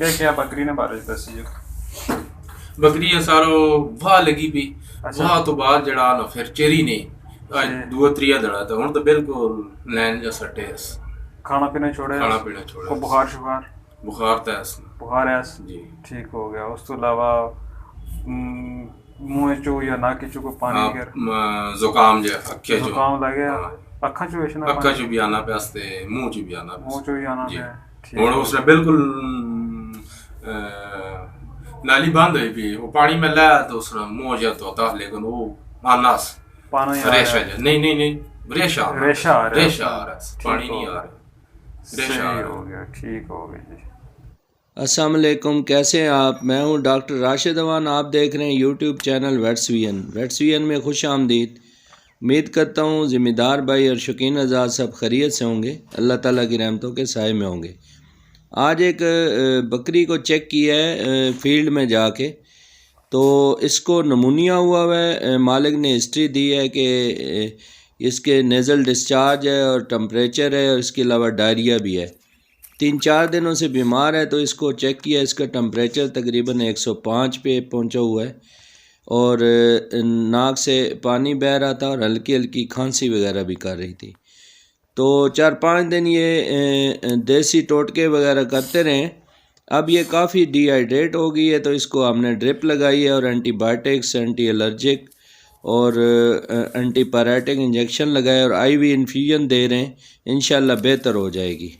کیا بکری نے بارش دسی جو بکری سارو واہ لگی پی واہ تو بعد جڑا نا پھر چیری نہیں دو تریا دڑا تو ہوں تو بالکل لین جا سٹے کھانا پینا چھوڑے کھانا پینا چھوڑا کو بخار شخار بخار تو ہے بخار ہے جی ٹھیک ہو گیا اس تو علاوہ منہ چو یا ناک چو کو پانی وغیرہ زکام جو اکھے جو زکام لگ گیا اکھاں چو ویشنا اکھا چو بھی آنا پہ استے منہ چو بھی آنا پہ منہ چو بھی آنا پہ اور اس نے بالکل نالی بند ہوئی بھی وہ پانی میں لایا تو اس نے منہ جا دھوتا لیکن وہ آنا ریشہ جا نہیں ریشہ آ رہا پانی نہیں آ رہا ریشہ آ رہا ہو گیا ٹھیک ہو گیا جی السلام علیکم، کیسے ہیں آپ؟ میں ہوں ڈاکٹر راشد اوان، آپ دیکھ رہے ہیں یوٹیوب چینل ویٹس وی این میں خوش آمدید۔ امید کرتا ہوں ذمہ دار بھائی اور شوقین آزاد سب خیریت سے ہوں گے، اللہ تعالیٰ کی رحمتوں کے سائے میں ہوں گے۔ آج ایک بکری کو چیک کیا ہے فیلڈ میں جا کے، تو اس کو نمونیا ہوا ہے۔ مالک نے ہسٹری دی ہے کہ اس کے نیزل ڈسچارج ہے اور ٹمپریچر ہے اور اس کے علاوہ ڈائریا بھی ہے۔ 3-4 دنوں سے بیمار ہے، تو اس کو چیک کیا، اس کا ٹمپریچر تقریباً 105 پہ پہنچا ہوا ہے اور ناک سے پانی بہہ رہا تھا اور ہلکی ہلکی کھانسی وغیرہ بھی کر رہی تھی۔ تو 4-5 دن یہ دیسی ٹوٹکے وغیرہ کرتے رہے۔ اب یہ کافی ڈی ہائیڈریٹ ہو گئی ہے، تو اس کو ہم نے ڈرپ لگائی ہے اور اینٹی بائیوٹکس، اینٹی الرجک اور اینٹی پیرائٹک انجیکشن لگائے اور آئی وی انفیوژن دے رہے ہیں، انشاءاللہ بہتر ہو جائے گی۔